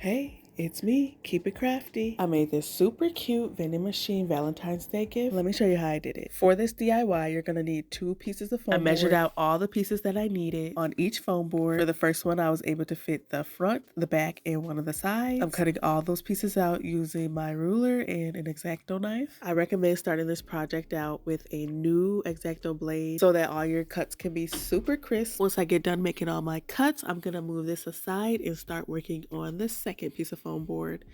Hey, it's me, Keep It Crafty. I made this super cute vending machine Valentine's Day gift. Let me show you how I did it. For this DIY, you're gonna need 2 pieces of foam board. I measured out all the pieces that I needed on each foam board. For the first one, I was able to fit the front, the back, and one of the sides. I'm cutting all those pieces out using my ruler and an X-Acto knife. I recommend starting this project out with a new X-Acto blade so that all your cuts can be super crisp. Once I get done making all my cuts, I'm gonna move this aside and start working on the second piece of foam board.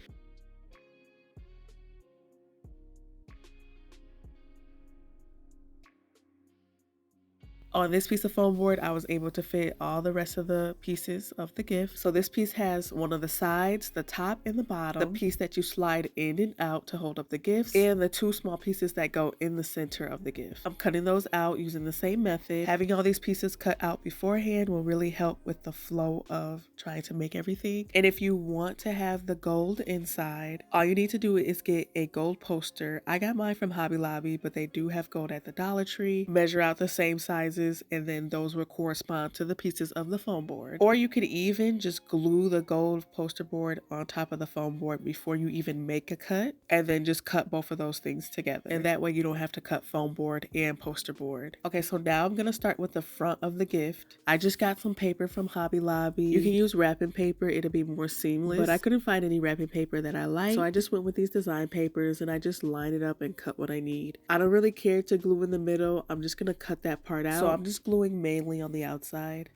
On this piece of foam board, I was able to fit all the rest of the pieces of the gift. So this piece has one of the sides, the top and the bottom, the piece that you slide in and out to hold up the gifts, and the 2 small pieces that go in the center of the gift. I'm cutting those out using the same method. Having all these pieces cut out beforehand will really help with the flow of trying to make everything. And if you want to have the gold inside, all you need to do is get a gold poster. I got mine from Hobby Lobby, but they do have gold at the Dollar Tree. Measure out the same sizes, and then those will correspond to the pieces of the foam board. Or you could even just glue the gold poster board on top of the foam board before you even make a cut, and then just cut both of those things together. And that way you don't have to cut foam board and poster board. Okay, so now I'm gonna start with the front of the gift. I just got some paper from Hobby Lobby. You can use wrapping paper, it'll be more seamless, but I couldn't find any wrapping paper that I like, so I just went with these design papers and I just line it up and cut what I need. I don't really care to glue in the middle. I'm just gonna cut that part out. So I'm just gluing mainly on the outside.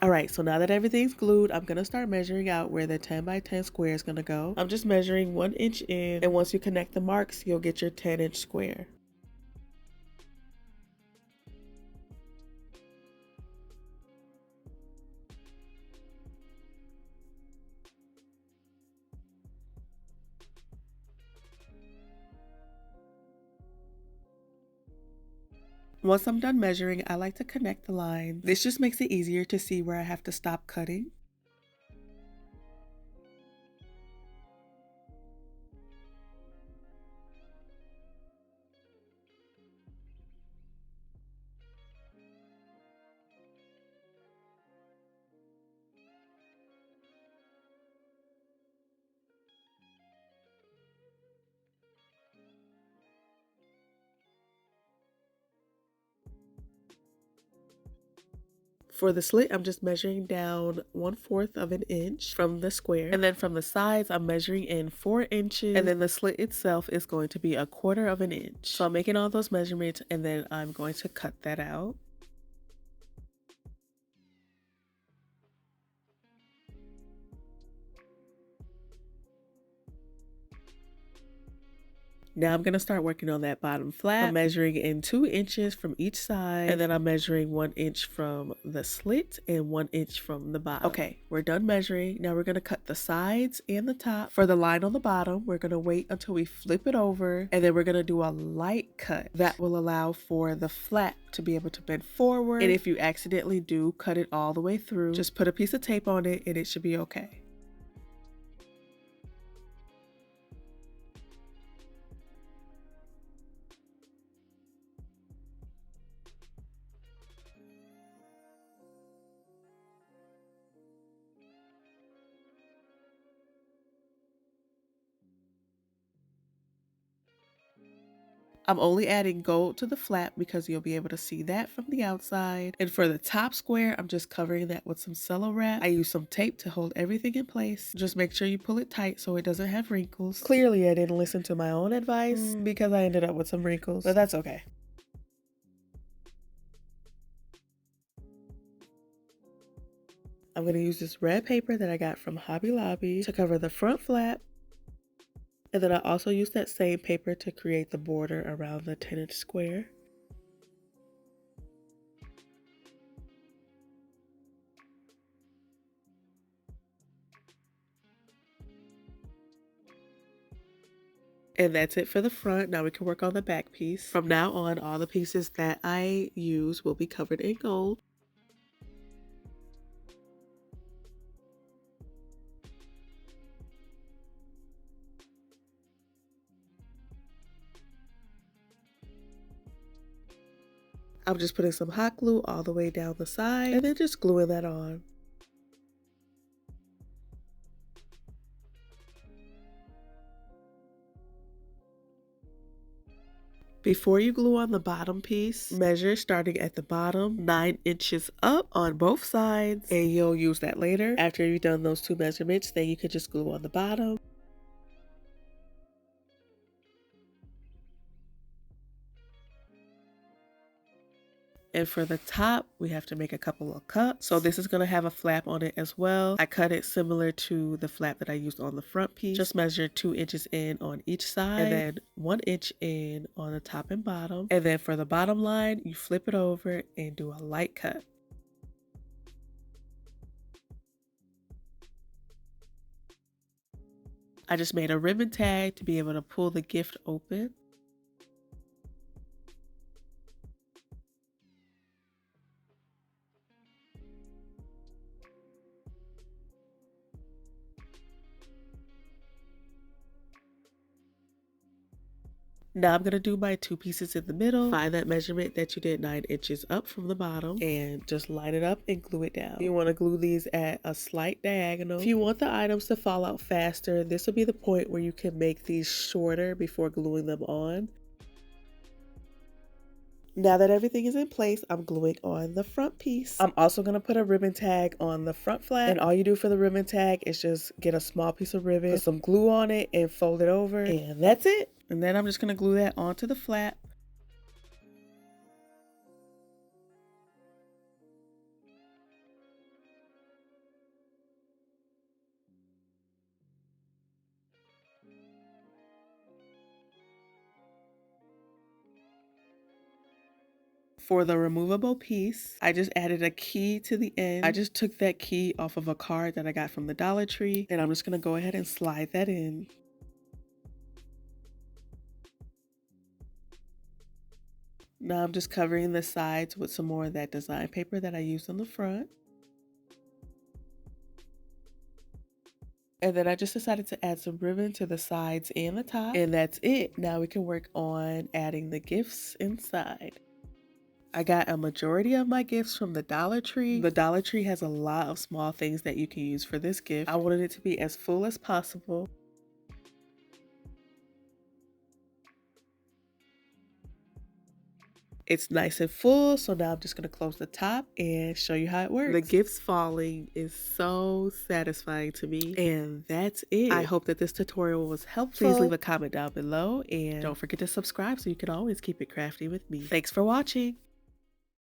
Alright, so now that everything's glued, I'm going to start measuring out where the 10 by 10 square is going to go. I'm just measuring 1 inch in, and once you connect the marks, you'll get your 10-inch square. Once I'm done measuring, I like to connect the lines. This just makes it easier to see where I have to stop cutting. For the slit, I'm just measuring down 1/4 of an inch from the square. And then from the sides, I'm measuring in 4 inches. And then the slit itself is going to be 1/4 of an inch. So I'm making all those measurements, and then I'm going to cut that out. Now I'm going to start working on that bottom flap. I'm measuring in 2 inches from each side, and then I'm measuring 1 inch from the slit and 1 inch from the bottom. Okay, we're done measuring. Now we're going to cut the sides and the top. For the line on the bottom, we're going to wait until we flip it over, and then we're going to do a light cut. That will allow for the flap to be able to bend forward. And if you accidentally do cut it all the way through, just put a piece of tape on it and it should be okay. I'm only adding gold to the flap because you'll be able to see that from the outside. And for the top square, I'm just covering that with some Cello Wrap. I use some tape to hold everything in place. Just make sure you pull it tight so it doesn't have wrinkles. Clearly, I didn't listen to my own advice because I ended up with some wrinkles, but that's okay. I'm going to use this red paper that I got from Hobby Lobby to cover the front flap. And then I also used that same paper to create the border around the 10-inch square. And that's it for the front. Now we can work on the back piece. From now on, all the pieces that I use will be covered in gold. I'm just putting some hot glue all the way down the side and then just gluing that on. Before you glue on the bottom piece, measure starting at the bottom 9 inches up on both sides, and you'll use that later. After you've done those 2 measurements, then you can just glue on the bottom. And for the top, we have to make a couple of cuts. So this is going to have a flap on it as well. I cut it similar to the flap that I used on the front piece. Just measure 2 inches in on each side and then 1 inch in on the top and bottom. And then for the bottom line, you flip it over and do a light cut. I just made a ribbon tag to be able to pull the gift open. Now I'm going to do my 2 pieces in the middle. Find that measurement that you did 9 inches up from the bottom and just line it up and glue it down. You want to glue these at a slight diagonal. If you want the items to fall out faster, this will be the point where you can make these shorter before gluing them on. Now that everything is in place, I'm gluing on the front piece. I'm also going to put a ribbon tag on the front flap, and all you do for the ribbon tag is just get a small piece of ribbon, put some glue on it, and fold it over, and that's it. And then I'm just going to glue that onto the flap. For the removable piece, I just added a key to the end. I just took that key off of a card that I got from the Dollar Tree, and I'm just going to go ahead and slide that in. Now I'm just covering the sides with some more of that design paper that I used on the front. And then I just decided to add some ribbon to the sides and the top, and that's it. Now we can work on adding the gifts inside. I got a majority of my gifts from the Dollar Tree. The Dollar Tree has a lot of small things that you can use for this gift. I wanted it to be as full as possible. It's nice and full, so now I'm just going to close the top and show you how it works. The gifts falling is so satisfying to me, and that's it. I hope that this tutorial was helpful. Please leave a comment down below, and don't forget to subscribe so you can always keep it crafty with me. Thanks for watching.